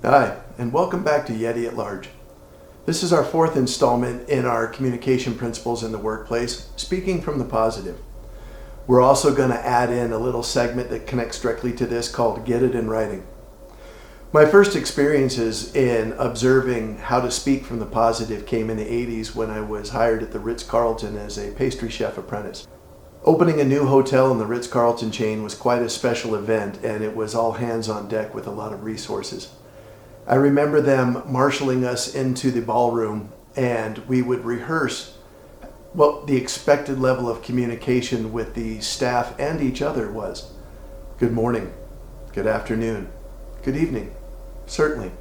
Hi, and welcome back to Yeti at Large. This is our fourth installment in our communication principles in the workplace, speaking from the positive. We're also going to add in a little segment that connects directly to this called Get It in Writing. My first experiences in observing how to speak from the positive came in the 80s when I was hired at the Ritz-Carlton as a pastry chef apprentice. Opening a new hotel in the Ritz-Carlton chain was quite a special event, and it was all hands on deck with a lot of resources. I remember them marshaling us into the ballroom, and we would rehearse what the expected level of communication with the staff and each other was. Good morning, good afternoon, good evening, certainly,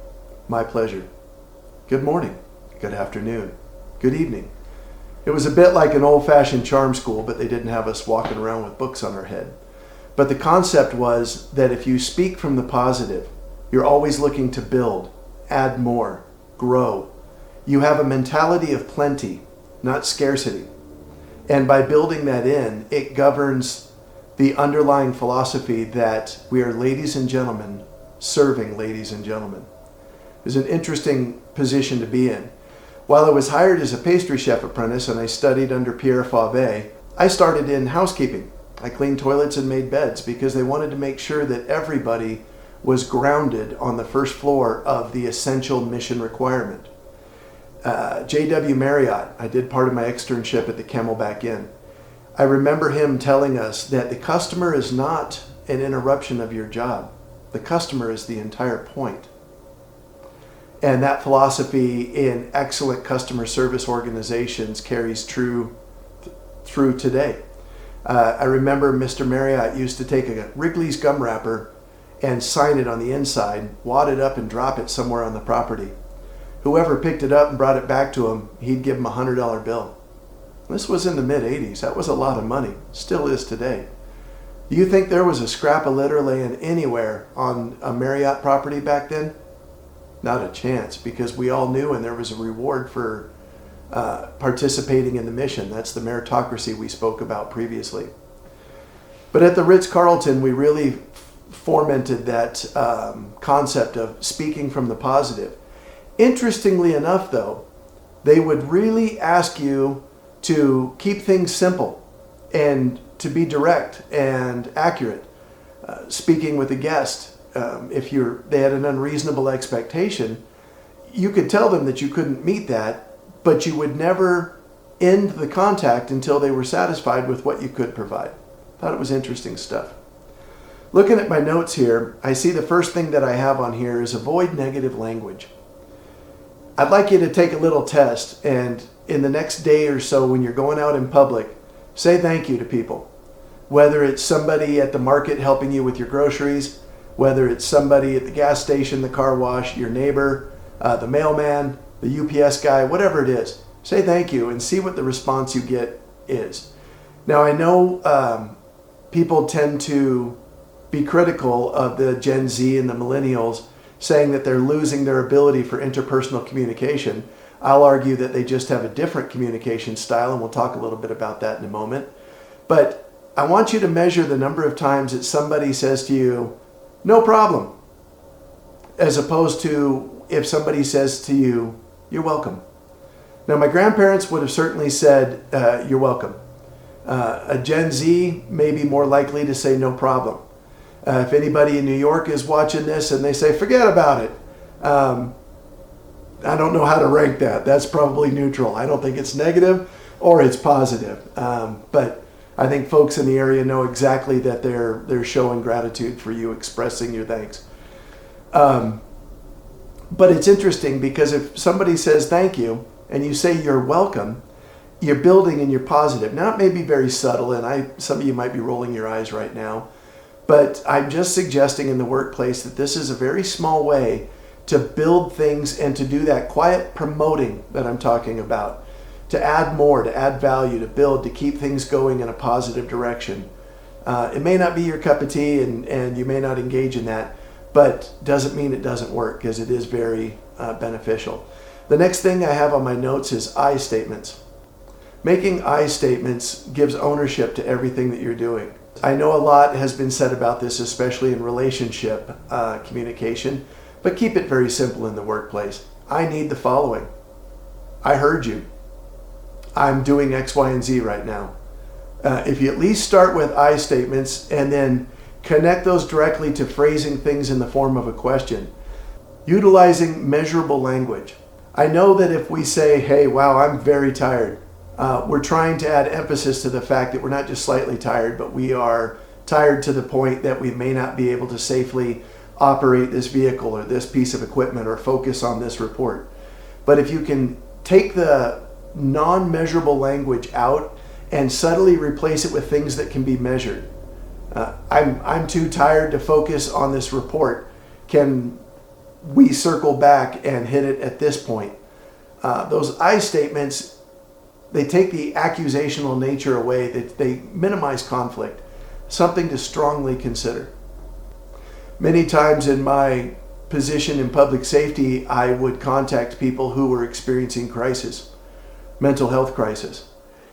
my pleasure. Good morning, good afternoon, good evening. It was a bit like an old-fashioned charm school, but they didn't have us walking around with books on our head. But the concept was that if you speak from the positive, you're always looking to build, add more, grow. You have a mentality of plenty, not scarcity. And by building that in, it governs the underlying philosophy that we are ladies and gentlemen serving ladies and gentlemen. It's an interesting position to be in. While I was hired as a pastry chef apprentice and I studied under Pierre Fauvet, I started in housekeeping. I cleaned toilets and made beds because they wanted to make sure that everybody was grounded on the first floor of the essential mission requirement. J.W. Marriott, I did part of my externship at the Camelback Inn. I remember him telling us that the customer is not an interruption of your job. The customer is the entire point. And that philosophy in excellent customer service organizations carries true through today. I remember Mr. Marriott used to take a Wrigley's gum wrapper and sign it on the inside, wad it up and drop it somewhere on the property. Whoever picked it up and brought it back to him, he'd give him a $100 bill. This was in the mid-'80s. That was a lot of money. Still is today. Do you think there was a scrap of litter laying anywhere on a Marriott property back then? Not a chance, because we all knew and there was a reward for participating in the mission. That's the meritocracy we spoke about previously. But at the Ritz-Carlton, we really fomented that concept of speaking from the positive. Interestingly enough, though, they would really ask you to keep things simple and to be direct and accurate. Speaking with a guest, if they had an unreasonable expectation, you could tell them that you couldn't meet that, but you would never end the contact until they were satisfied with what you could provide. Thought it was interesting stuff. Looking at my notes here, I see the first thing that I have on here is avoid negative language. I'd like you to take a little test, and in the next day or so when you're going out in public, say thank you to people. Whether it's somebody at the market helping you with your groceries, whether it's somebody at the gas station, the car wash, your neighbor, the mailman, the UPS guy, whatever it is, say thank you and see what the response you get is. Now I know people tend to be critical of the Gen Z and the millennials, saying that they're losing their ability for interpersonal communication. I'll argue that they just have a different communication style, and we'll talk a little bit about that in a moment. But I want you to measure the number of times that somebody says to you, no problem, as opposed to if somebody says to you, you're welcome. Now, my grandparents would have certainly said, you're welcome. A Gen Z may be more likely to say no problem. If anybody in New York is watching this and they say, forget about it, I don't know how to rank that. That's probably neutral. I don't think it's negative or it's positive. But I think folks in the area know exactly that they're showing gratitude for you, expressing your thanks. But it's interesting because if somebody says thank you and you say you're welcome, you're building and you're positive. Now it may be very subtle, and some of you might be rolling your eyes right now, but I'm just suggesting in the workplace that this is a very small way to build things and to do that quiet promoting that I'm talking about, to add more, to add value, to build, to keep things going in a positive direction. It may not be your cup of tea and you may not engage in that, but doesn't mean it doesn't work, because it is very beneficial. The next thing I have on my notes is I statements. Making I statements gives ownership to everything that you're doing. I know a lot has been said about this, especially in relationship communication, But keep it very simple in the workplace. I need the following. I heard you. I'm doing X, Y, and Z right now. If you at least start with I statements and then connect those directly to phrasing things in the form of a question, utilizing measurable language. I know that if we say, hey, wow, I'm very tired, we're trying to add emphasis to the fact that we're not just slightly tired, but we are tired to the point that we may not be able to safely operate this vehicle or this piece of equipment or focus on this report. But if you can take the non-measurable language out and subtly replace it with things that can be measured. I'm too tired to focus on this report. Can we circle back and hit it at this point? Those I statements, they take the accusational nature away. They minimize conflict. Something to strongly consider. Many times in my position in public safety, I would contact people who were experiencing crisis, mental health crisis.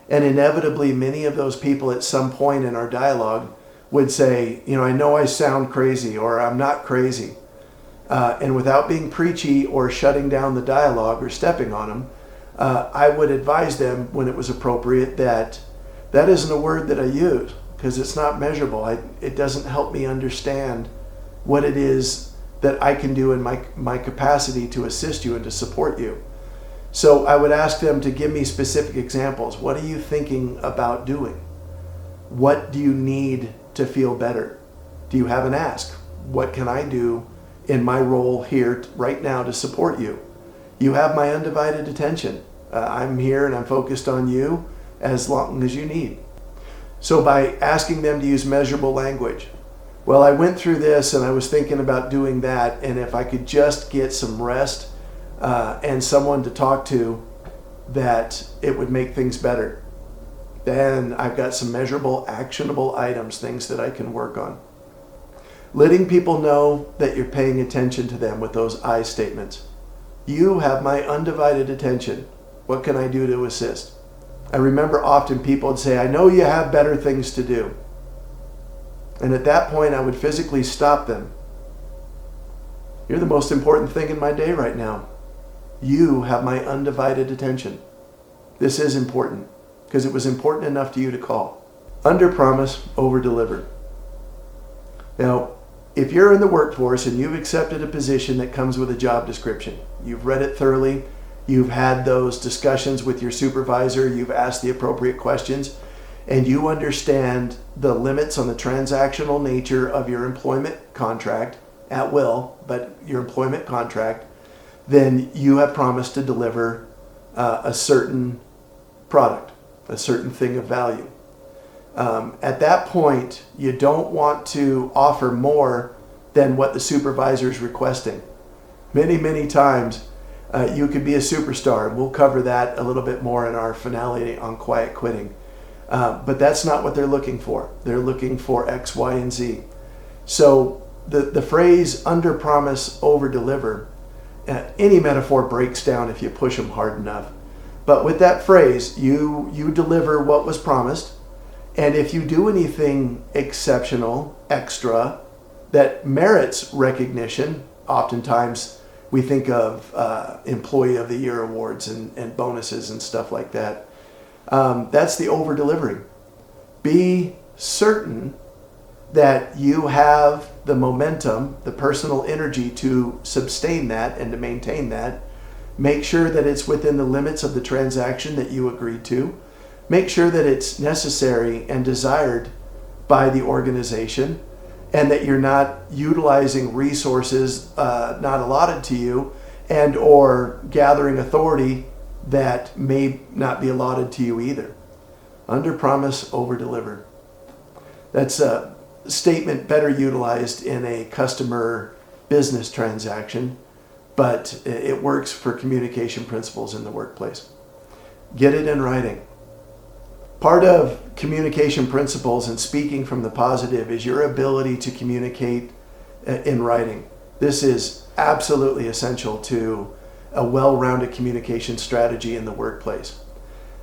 And inevitably, many of those people at some point in our dialogue would say, I know I sound crazy or I'm not crazy. And without being preachy or shutting down the dialogue or stepping on them, I would advise them when it was appropriate that that isn't a word that I use because it's not measurable. It doesn't help me understand what it is that I can do in my capacity to assist you and to support you. So I would ask them to give me specific examples. What are you thinking about doing? What do you need to feel better? Do you have an ask? What can I do in my role here right now to support you? You have my undivided attention. I'm here and I'm focused on you as long as you need. So by asking them to use measurable language, well, I went through this and I was thinking about doing that, and if I could just get some rest and someone to talk to, that it would make things better. Then I've got some measurable, actionable items, things that I can work on. Letting people know that you're paying attention to them with those I statements. You have my undivided attention. What can I do to assist? I remember often people would say, I know you have better things to do. And at that point, I would physically stop them. You're the most important thing in my day right now. You have my undivided attention. This is important because it was important enough to you to call. Under promise, over deliver. Now, if you're in the workforce and you've accepted a position that comes with a job description, you've read it thoroughly, you've had those discussions with your supervisor, you've asked the appropriate questions, and you understand the limits on the transactional nature of your employment contract, at will, but your employment contract, then you have promised to deliver a certain product, a certain thing of value. At that point, you don't want to offer more than what the supervisor is requesting. Many, many times, you could be a superstar, and we'll cover that a little bit more in our finale on quiet quitting. But that's not what they're looking for. They're looking for X, Y, and Z. So the phrase under promise, over deliver, any metaphor breaks down if you push them hard enough. But with that phrase, you deliver what was promised. And if you do anything exceptional, extra, that merits recognition, oftentimes we think of Employee of the Year awards and bonuses and stuff like that. That's the over-delivering. Be certain that you have the momentum, the personal energy to sustain that and to maintain that. Make sure that it's within the limits of the transaction that you agreed to. Make sure that it's necessary and desired by the organization, and that you're not utilizing resources not allotted to you and or gathering authority that may not be allotted to you either. Under promise, over deliver. That's a statement better utilized in a customer business transaction, but it works for communication principles in the workplace. Get it in writing. Part of communication principles and speaking from the positive is your ability to communicate in writing. This is absolutely essential to a well-rounded communication strategy in the workplace.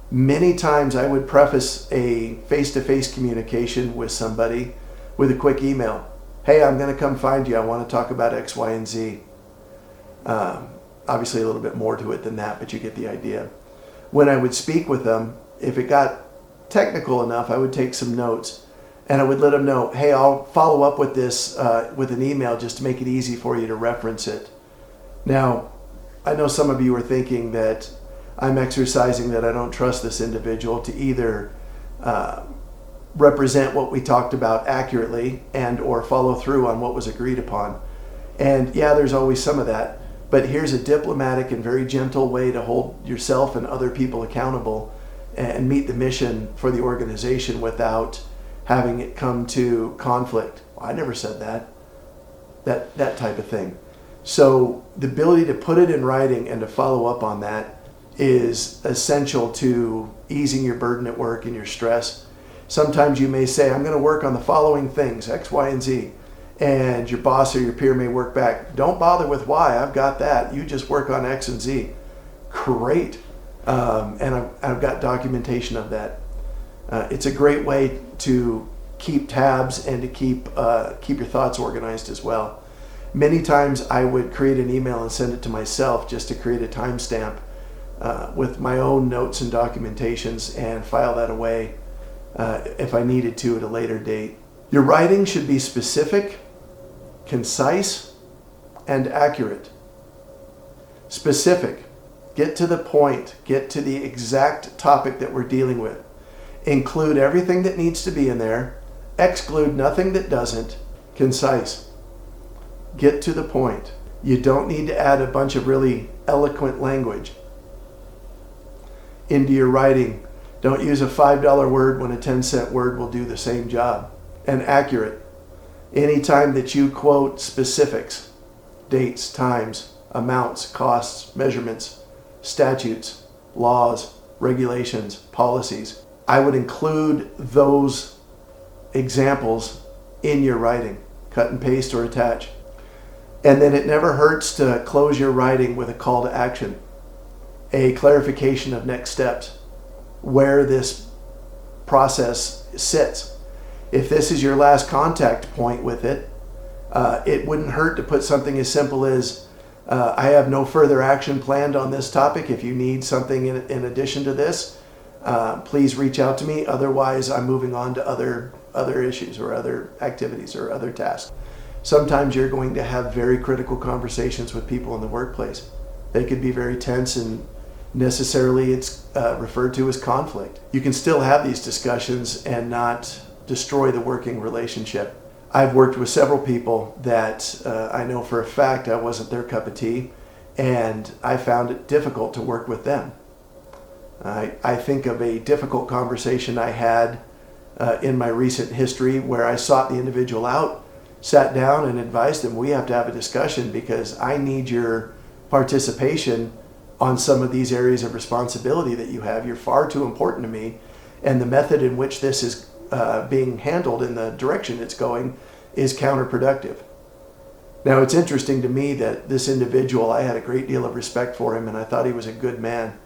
Many times I would preface a face-to-face communication with somebody with a quick email. Hey, I'm going to come find you. I want to talk about X, Y, and Z. Obviously a little bit more to it than that, but you get the idea. When I would speak with them, if it got technical enough, I would take some notes and I would let them know, hey, I'll follow up with this with an email just to make it easy for you to reference it. Now, I know some of you are thinking that I'm exercising that I don't trust this individual to either represent what we talked about accurately and or follow through on what was agreed upon. And yeah, there's always some of that, but here's a diplomatic and very gentle way to hold yourself and other people accountable and meet the mission for the organization without having it come to conflict. Well, I never said that type of thing. So the ability to put it in writing and to follow up on that is essential to easing your burden at work and your stress. Sometimes you may say, I'm going to work on the following things, X, Y, and Z. And your boss or your peer may work back, don't bother with Y, I've got that. You just work on X and Z. Great. And I've got documentation of that. It's a great way to keep tabs and to keep your thoughts organized as well. Many times I would create an email and send it to myself just to create a timestamp with my own notes and documentations and file that away if I needed to at a later date. Your writing should be specific, concise, and accurate. Specific. Get to the point. Get to the exact topic that we're dealing with. Include everything that needs to be in there. Exclude nothing that doesn't. Concise. Get to the point. You don't need to add a bunch of really eloquent language into your writing. Don't use a $5 word when a 10-cent word will do the same job. And accurate. Anytime that you quote specifics, dates, times, amounts, costs, measurements, statutes, laws, regulations, policies, I would include those examples in your writing. Cut and paste or attach. And then it never hurts to close your writing with a call to action, a clarification of next steps, where this process sits. If this is your last contact point with it, it wouldn't hurt to put something as simple as, I have no further action planned on this topic. If you need something in addition to this, please reach out to me. Otherwise, I'm moving on to other issues or other activities or other tasks. Sometimes you're going to have very critical conversations with people in the workplace. They could be very tense and necessarily it's referred to as conflict. You can still have these discussions and not destroy the working relationship. I've worked with several people that I know for a fact I wasn't their cup of tea, and I found it difficult to work with them. I think of a difficult conversation I had in my recent history where I sought the individual out, sat down and advised them, we have to have a discussion because I need your participation on some of these areas of responsibility that you have. You're far too important to me, and the method in which this is being handled in the direction it's going is counterproductive. Now, it's interesting to me that this individual, I had a great deal of respect for him and I thought he was a good man,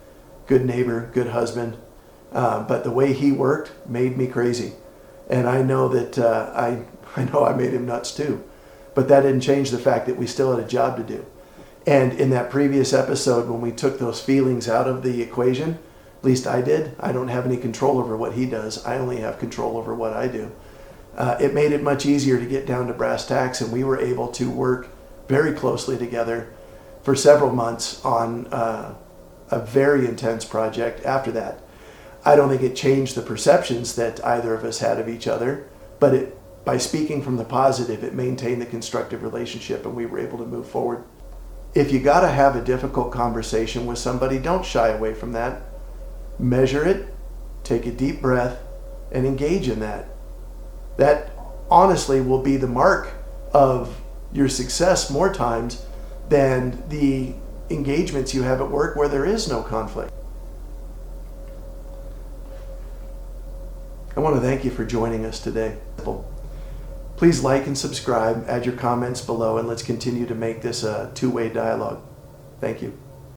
good neighbor, good husband, but the way he worked made me crazy. And I know that I know I made him nuts too, but that didn't change the fact that we still had a job to do. And in that previous episode, when we took those feelings out of the equation, at least I did. I don't have any control over what he does. I only have control over what I do. It made it much easier to get down to brass tacks, and we were able to work very closely together for several months on a very intense project after that. I don't think it changed the perceptions that either of us had of each other, but by speaking from the positive, it maintained the constructive relationship and we were able to move forward. If you got to have a difficult conversation with somebody, don't shy away from that. Measure it, take a deep breath, and engage in that. That honestly will be the mark of your success more times than the engagements you have at work where there is no conflict. I want to thank you for joining us today. Please like and subscribe, add your comments below, and let's continue to make this a two-way dialogue. Thank you.